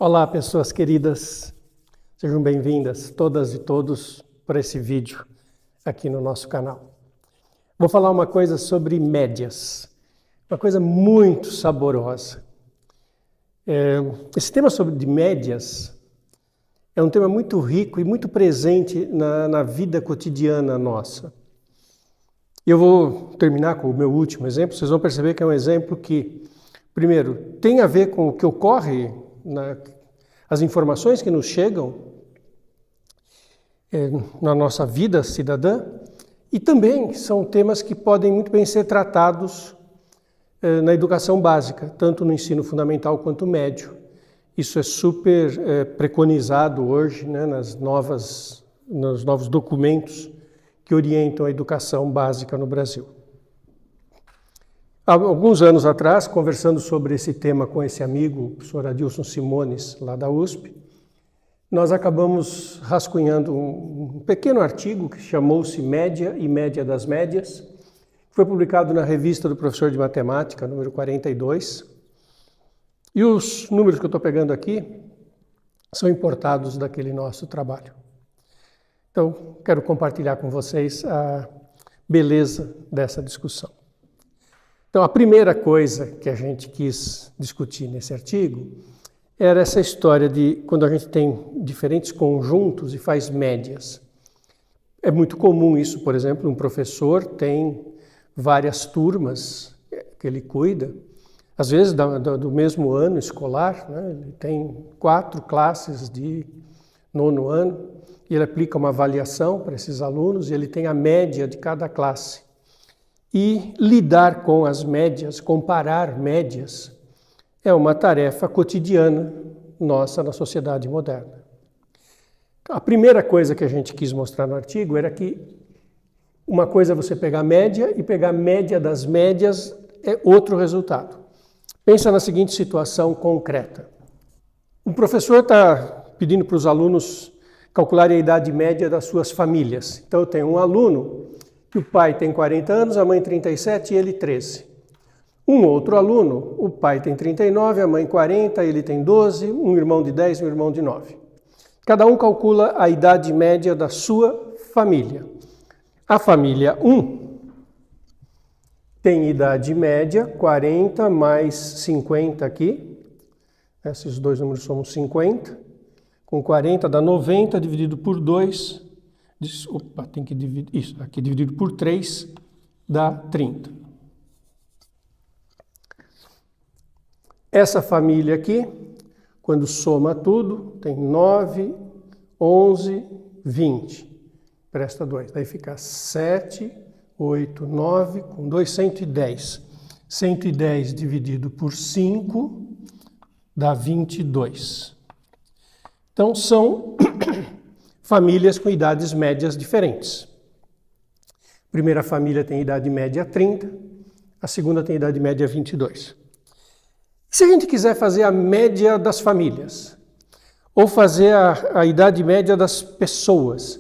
Olá, pessoas queridas, sejam bem-vindas todas e todos para esse vídeo aqui no nosso canal. Vou falar uma coisa sobre médias, uma coisa muito saborosa. Esse tema de médias é um tema muito rico e muito presente na vida cotidiana nossa. Eu vou terminar com o meu último exemplo, vocês vão perceber que é um exemplo que, primeiro, tem a ver com o que ocorre as informações que nos chegam na nossa vida cidadã, e também são temas que podem muito bem ser tratados na educação básica, tanto no ensino fundamental quanto médio. Isso é super preconizado hoje, né, nos novos documentos que orientam a educação básica no Brasil. Há alguns anos atrás, conversando sobre esse tema com esse amigo, o professor Adilson Simones, lá da USP, nós acabamos rascunhando um pequeno artigo que chamou-se Média e Média das Médias, que foi publicado na Revista do Professor de Matemática, número 42. E os números que eu estou pegando aqui são importados daquele nosso trabalho. Então, quero compartilhar com vocês a beleza dessa discussão. Então, a primeira coisa que a gente quis discutir nesse artigo era essa história de quando a gente tem diferentes conjuntos e faz médias. É muito comum isso, por exemplo, um professor tem várias turmas que ele cuida, às vezes do mesmo ano escolar, né? Ele tem 4 classes de 9º ano, e ele aplica uma avaliação para esses alunos e ele tem a média de cada classe. E lidar com as médias, comparar médias, é uma tarefa cotidiana nossa na sociedade moderna. A primeira coisa que a gente quis mostrar no artigo era que uma coisa é você pegar a média e pegar a média das médias é outro resultado. Pensa na seguinte situação concreta. Um professor está pedindo para os alunos calcularem a idade média das suas famílias. Então eu tenho um aluno que o pai tem 40 anos, a mãe 37 e ele 13. Um outro aluno, o pai tem 39, a mãe 40, ele tem 12, um irmão de 10 e um irmão de 9. Cada um calcula a idade média da sua família. A família 1 tem idade média, 40 mais 50 aqui. Esses dois números somam 50. Com 40 dá 90, dividido por 2... tem que dividir isso, aqui dividido por 3 dá 30. Essa família aqui, quando soma tudo, tem 9, 11, 20. Presta 2, daí fica 7, 8, 9, com 2, 110. 110 dividido por 5 dá 22. Então são famílias com idades médias diferentes. A primeira família tem idade média 30, a segunda tem idade média 22. Se a gente quiser fazer a média das famílias, ou fazer a idade média das pessoas,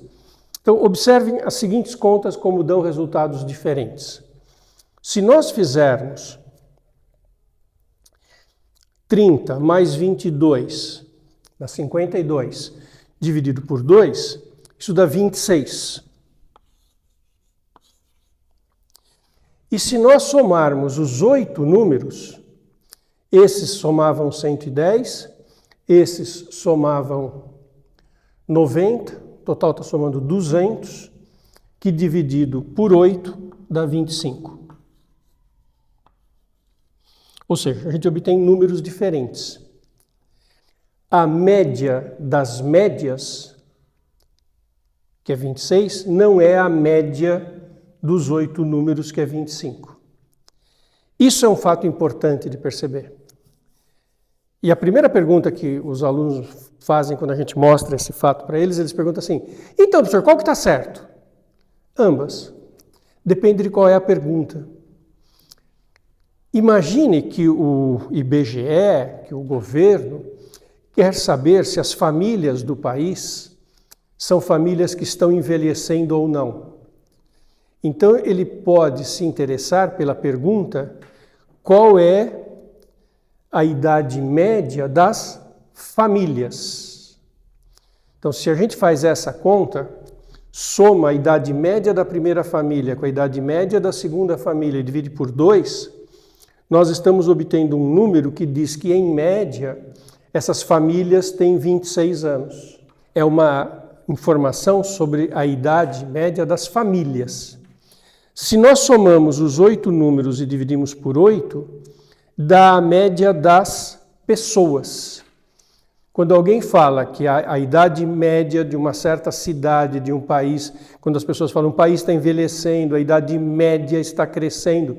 então observem as seguintes contas como dão resultados diferentes. Se nós fizermos 30 mais 22, dá 52, dividido por 2, isso dá 26. E se nós somarmos os 8 números, esses somavam 110, esses somavam 90, o total está somando 200, que dividido por 8 dá 25. Ou seja, a gente obtém números diferentes. A média das médias, que é 26, não é a média dos 8 números, que é 25. Isso é um fato importante de perceber. E a primeira pergunta que os alunos fazem quando a gente mostra esse fato para eles, eles perguntam assim: então, professor, qual que está certo? Ambas. Depende de qual é a pergunta. Imagine que o IBGE, que o governo, quer saber se as famílias do país são famílias que estão envelhecendo ou não. Então, ele pode se interessar pela pergunta: qual é a idade média das famílias. Então, se a gente faz essa conta, soma a idade média da primeira família com a idade média da segunda família e divide por 2, nós estamos obtendo um número que diz que, em média, essas famílias têm 26 anos. É uma informação sobre a idade média das famílias. Se nós somamos os 8 números e dividimos por 8, dá a média das pessoas. Quando alguém fala que a idade média de uma certa cidade, de um país, quando as pessoas falam, o país está envelhecendo, a idade média está crescendo,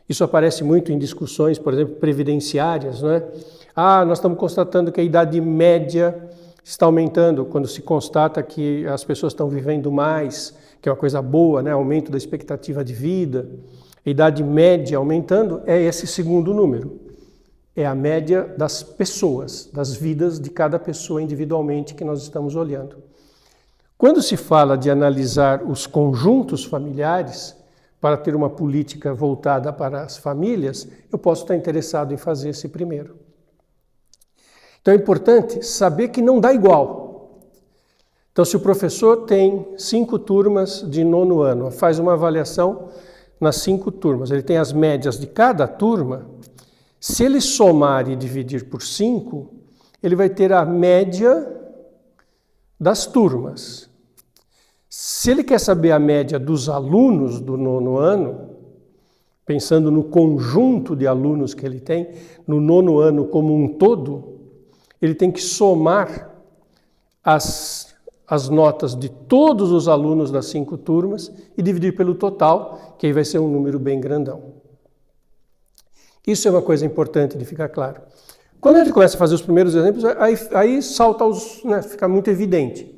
isso aparece muito em discussões, por exemplo, previdenciárias, não é? Nós estamos constatando que a idade média está aumentando, quando se constata que as pessoas estão vivendo mais, que é uma coisa boa, né? Aumento da expectativa de vida. A idade média aumentando é esse segundo número. É a média das pessoas, das vidas de cada pessoa individualmente que nós estamos olhando. Quando se fala de analisar os conjuntos familiares, para ter uma política voltada para as famílias, eu posso estar interessado em fazer esse primeiro. Então é importante saber que não dá igual. Então, se o professor tem 5 turmas de 9º ano, faz uma avaliação nas 5 turmas, ele tem as médias de cada turma. Se ele somar e dividir por 5, ele vai ter a média das turmas. Se ele quer saber a média dos alunos do 9º ano, pensando no conjunto de alunos que ele tem, no 9º ano como um todo, ele tem que somar as notas de todos os alunos das 5 turmas e dividir pelo total, que aí vai ser um número bem grandão. Isso é uma coisa importante de ficar claro. Quando a gente começa a fazer os primeiros exemplos, aí salta fica muito evidente.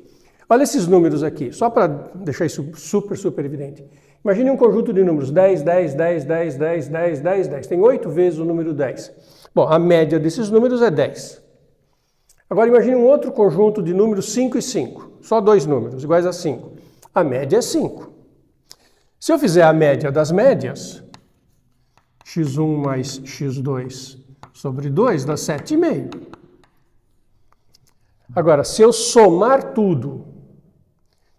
Olha esses números aqui, só para deixar isso super evidente. Imagine um conjunto de números 10, 10, 10, 10, 10, 10, 10, 10. Tem 8 vezes o número 10. Bom, a média desses números é 10. Agora imagine um outro conjunto de números 5 e 5. Só 2 números iguais a 5. A média é 5. Se eu fizer a média das médias, x1 mais x2 sobre 2 dá 7,5. Agora, se eu somar tudo,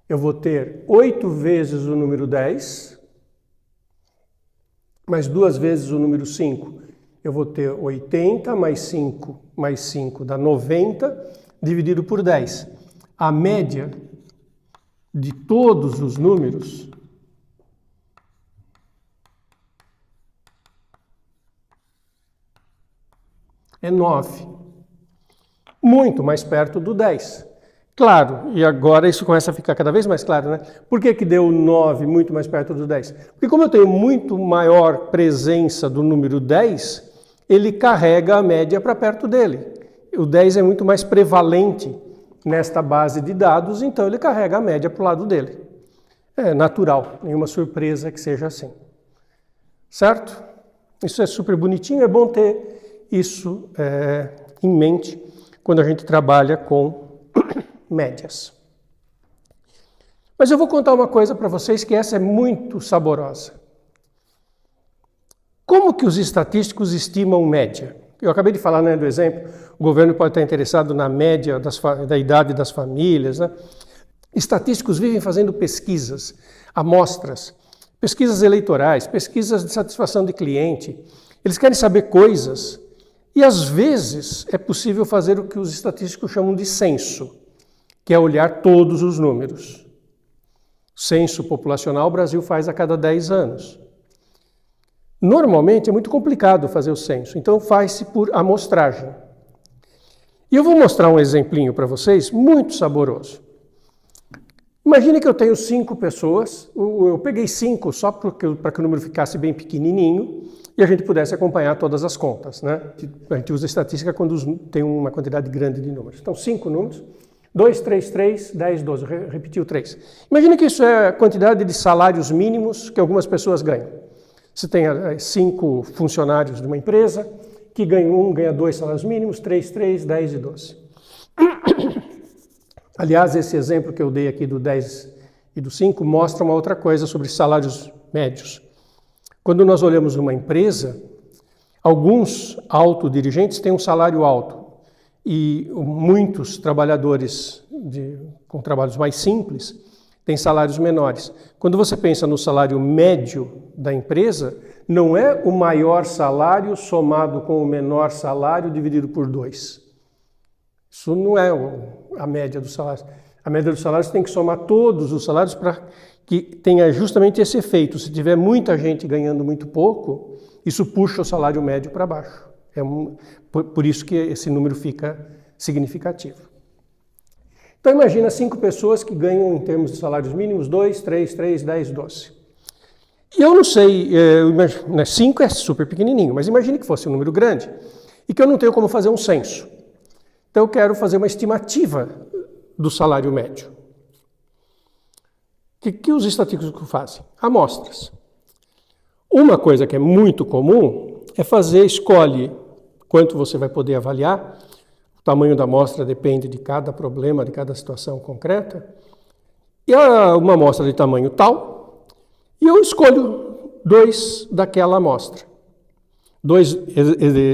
eu vou ter 8 vezes o número 10, mais 2 vezes o número 5. Eu vou ter 80 mais 5 dá 90, dividido por 10. A média de todos os números é 9. Muito mais perto do 10. Claro, e agora isso começa a ficar cada vez mais claro, né? Por que deu 9 muito mais perto do 10? Porque como eu tenho muito maior presença do número 10, ele carrega a média para perto dele. O 10 é muito mais prevalente nesta base de dados, então ele carrega a média para o lado dele. É natural, nenhuma surpresa que seja assim. Certo? Isso é super bonitinho, é bom ter isso em mente quando a gente trabalha com médias. Mas eu vou contar uma coisa para vocês que essa é muito saborosa. Como que os estatísticos estimam média? Eu acabei de falar, né, do exemplo, o governo pode estar interessado na média da idade das famílias, né? Estatísticos vivem fazendo pesquisas, amostras, pesquisas eleitorais, pesquisas de satisfação de cliente. Eles querem saber coisas e, às vezes, é possível fazer o que os estatísticos chamam de censo, que é olhar todos os números. Censo populacional o Brasil faz a cada 10 anos. Normalmente é muito complicado fazer o censo, então faz-se por amostragem. E eu vou mostrar um exemplinho para vocês muito saboroso. Imagine que eu tenho 5 pessoas, eu peguei 5 só para que o número ficasse bem pequenininho e a gente pudesse acompanhar todas as contas, né? A gente usa estatística quando tem uma quantidade grande de números. Então, 5 números, 2, 3, 3, 10, 12, repetiu 3. Imagine que isso é a quantidade de salários mínimos que algumas pessoas ganham. Você tem 5 funcionários de uma empresa, que ganha 2 salários mínimos, 3, 3, 10 e 12. Aliás, esse exemplo que eu dei aqui do 10 e do 5 mostra uma outra coisa sobre salários médios. Quando nós olhamos uma empresa, alguns autodirigentes têm um salário alto. e muitos trabalhadores com trabalhos mais simples têm salários menores. Quando você pensa no salário médio da empresa, não é o maior salário somado com o menor salário dividido por 2. Isso não é a média dos salários. A média dos salários tem que somar todos os salários para que tenha justamente esse efeito. Se tiver muita gente ganhando muito pouco, isso puxa o salário médio para baixo. Por isso que esse número fica significativo. Então imagina 5 pessoas que ganham em termos de salários mínimos 2, 3, 10, 12. E eu não sei, 5 é super pequenininho, mas imagine que fosse um número grande e que eu não tenho como fazer um censo. Então eu quero fazer uma estimativa do salário médio. O que os estatísticos fazem? Amostras. Uma coisa que é muito comum é escolhe quanto você vai poder avaliar. O tamanho da amostra depende de cada problema, de cada situação concreta. E uma amostra de tamanho tal, e eu escolho 2 daquela amostra. 2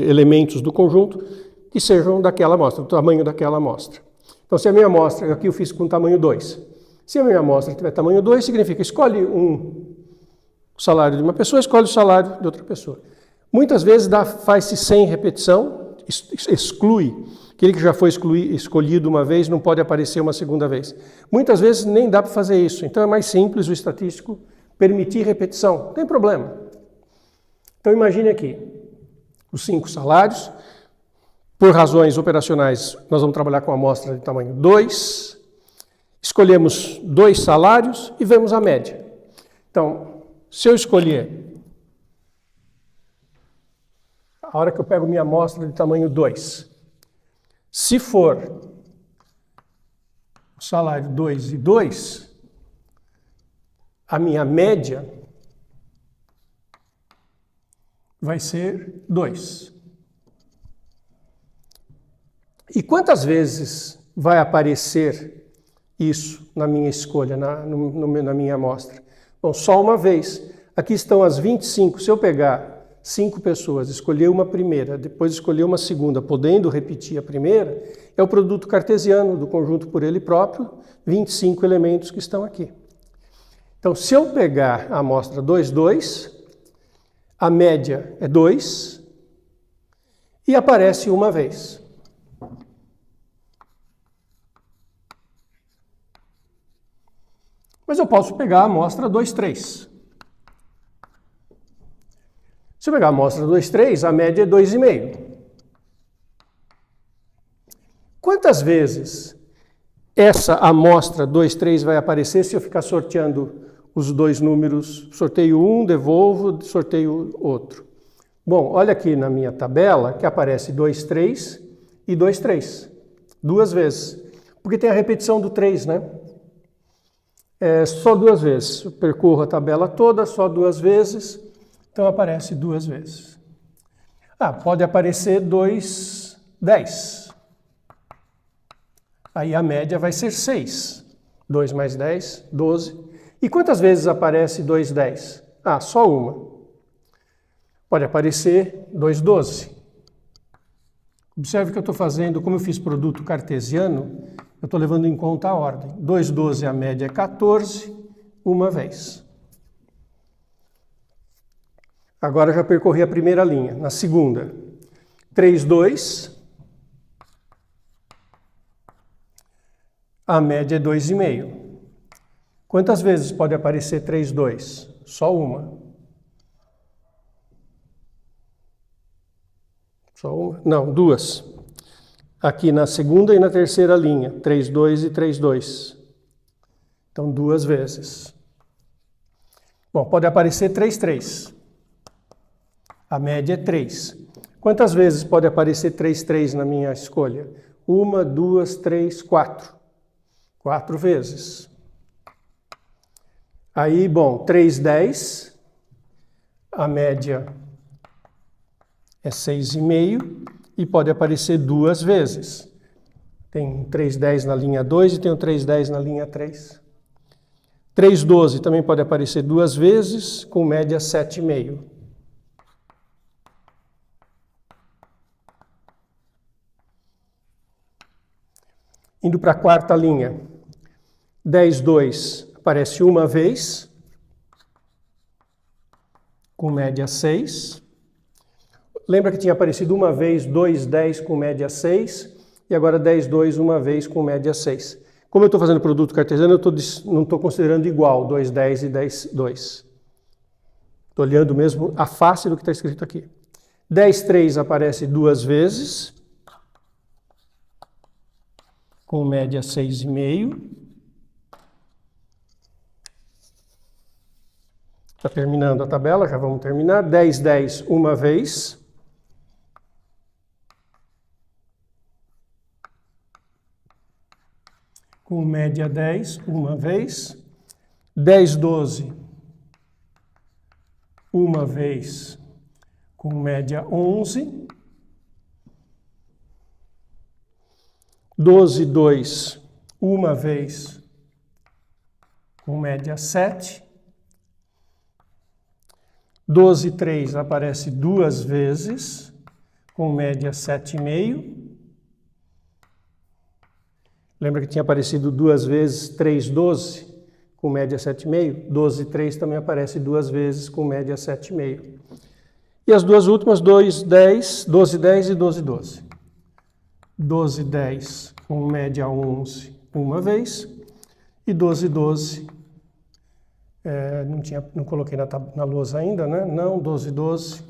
elementos do conjunto que sejam daquela amostra, do tamanho daquela amostra. Então, se a minha amostra, aqui eu fiz com tamanho 2. Se a minha amostra tiver tamanho 2, significa escolhe o salário de uma pessoa, escolhe o salário de outra pessoa. Muitas vezes faz-se sem repetição, exclui. Aquele que já foi escolhido uma vez não pode aparecer uma segunda vez. Muitas vezes nem dá para fazer isso. Então é mais simples o estatístico permitir repetição. Não tem problema. Então imagine aqui os 5 salários. Por razões operacionais, nós vamos trabalhar com a amostra de tamanho 2. Escolhemos 2 salários e vemos a média. Então, se eu escolher, a hora que eu pego minha amostra de tamanho 2, se for o salário 2 e 2, a minha média vai ser 2. E quantas vezes vai aparecer isso na minha escolha, na minha amostra? Bom, só uma vez. Aqui estão as 25. Se eu pegar 5 pessoas, escolher uma primeira, depois escolher uma segunda, podendo repetir a primeira, é o produto cartesiano do conjunto por ele próprio, 25 elementos que estão aqui. Então, se eu pegar a amostra 2, 2, a média é 2 e aparece uma vez. Mas eu posso pegar a amostra 2, 3. Se eu pegar a amostra 2, 3, a média é 2,5. Quantas vezes essa amostra 2, 3 vai aparecer se eu ficar sorteando os 2 números? Sorteio um, devolvo, sorteio outro. Bom, olha aqui na minha tabela que aparece 2, 3 e 2, 3. 2 vezes. Porque tem a repetição do 3, né? Só 2 vezes. Eu percorro a tabela toda, só 2 vezes. Então aparece 2 vezes. Pode aparecer 2, 10. Aí a média vai ser 6. 2 mais 10, 12. E quantas vezes aparece 2, 10? Só uma. Pode aparecer 2, 12. Observe que eu estou fazendo, como eu fiz produto cartesiano, eu estou levando em conta a ordem. 2, 12, a média é 14, uma vez. Agora já percorri a primeira linha. Na segunda, 3, 2, a média é 2,5. Quantas vezes pode aparecer 3, 2? Só uma. Só uma? Não, 2. Aqui na segunda e na terceira linha, 3, 2 e 3, 2. Então, 2 vezes. Bom, pode aparecer 3, 3. A média é 3. Quantas vezes pode aparecer 3, 3 na minha escolha? 1, 2, 3, 4. 4 vezes. Aí, bom, 3, 10. A média é 6,5 e pode aparecer 2 vezes. Tem 3, 10 na linha 2 e tem o 3, 10 na linha 3. 3, 12 também pode aparecer 2 vezes, com média 7,5. Indo para a quarta linha, 10, 2 aparece uma vez, com média 6. Lembra que tinha aparecido uma vez 2, 10 com média 6, e agora 10, 2 uma vez com média 6. Como eu estou fazendo produto cartesiano, eu não estou considerando igual 2, 10 e 10, 2. Estou olhando mesmo a face do que está escrito aqui. 10, 3 aparece duas vezes, com média 6,5. Está terminando a tabela, já vamos terminar. 10, 10 uma vez. Com média 10 uma vez. 10, 12 uma vez. Com média 11. 12, 2 uma vez. Com média 7. 12, 3 aparece duas vezes, com média 7,5. Lembra que tinha aparecido duas vezes 3, 12, com média 7,5? 12, 3 também aparece duas vezes, com média 7,5. E as duas últimas, 2, 10, 12, 10 e 12, 12. 12, 10 com média 11 uma vez, e 12, 12 não coloquei na lousa ainda, né? Não, 12, 12,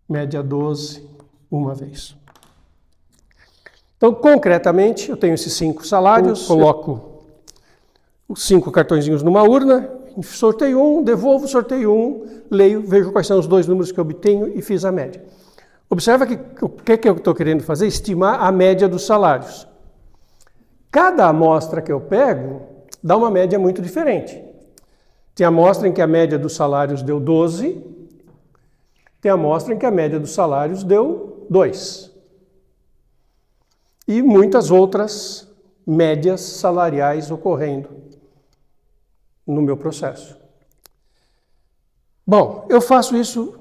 média 12, uma vez. Então, concretamente, eu tenho esses 5 salários, coloco os 5 cartõezinhos numa urna, sorteio um, devolvo, sorteio um, leio, vejo quais são os 2 números que eu obtenho e fiz a média. Observa que o que eu estou querendo fazer? Estimar a média dos salários. Cada amostra que eu pego dá uma média muito diferente. Tem amostra em que a média dos salários deu 12, tem amostra em que a média dos salários deu 2. E muitas outras médias salariais ocorrendo no meu processo. Bom, eu faço isso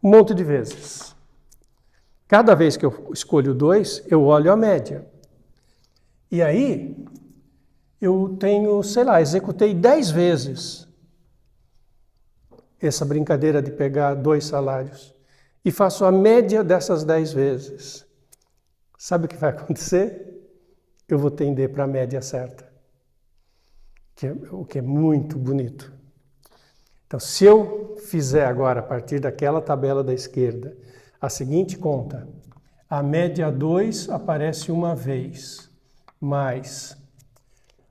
um monte de vezes. Cada vez que eu escolho 2, eu olho a média. E aí, eu tenho, sei lá, executei 10 vezes essa brincadeira de pegar 2 salários e faço a média dessas 10 vezes. Sabe o que vai acontecer? Eu vou tender para a média certa, o que é muito bonito. Então, se eu fizer agora, a partir daquela tabela da esquerda, a seguinte conta, a média 2 aparece uma vez, mais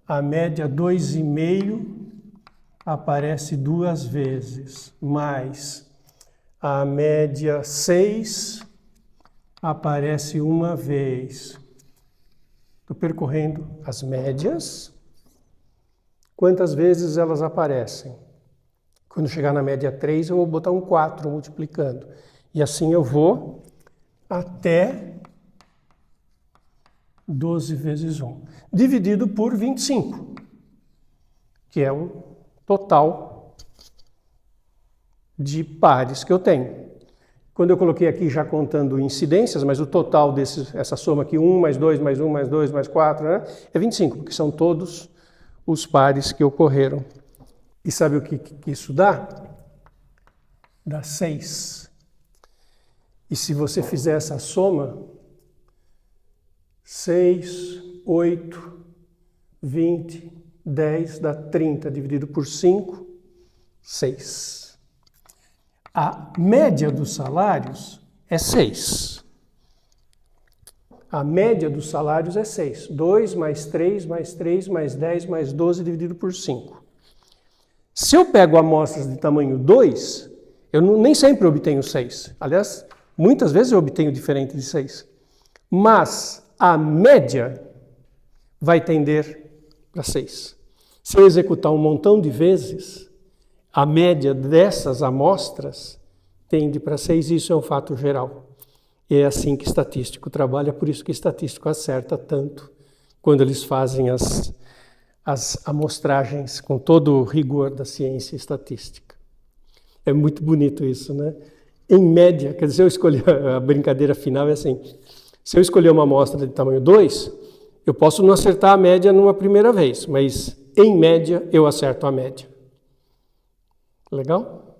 a média 2,5 aparece duas vezes, mais a média 6 aparece uma vez. Estou percorrendo as médias. Quantas vezes elas aparecem? Quando chegar na média 3, eu vou botar um 4 multiplicando. E assim eu vou até 12 vezes 1, dividido por 25, que é o total de pares que eu tenho. Quando eu coloquei aqui já contando incidências, mas o total essa soma aqui, 1 mais 2 mais 1 mais 2 mais 4, né, é 25, porque são todos os pares que ocorreram. E sabe o que isso dá? Dá 6. E se você fizer essa soma, 6, 8, 20, 10 dá 30, dividido por 5, 6. A média dos salários é 6. A média dos salários é 6. 2 mais 3 mais 3 mais 10 mais 12 dividido por 5. Se eu pego amostras de tamanho 2, eu nem sempre obtenho 6. Aliás, muitas vezes eu obtenho diferente de 6. Mas a média vai tender para 6. Se eu executar um montão de vezes, a média dessas amostras tende para 6, e isso é um fato geral. E é assim que estatístico trabalha, por isso que estatístico acerta tanto quando eles fazem as amostragens com todo o rigor da ciência estatística. É muito bonito isso, né? Em média, quer dizer, eu escolhi a brincadeira final é assim, se eu escolher uma amostra de tamanho 2, Eu posso não acertar a média numa primeira vez, mas em média eu acerto a média. Legal?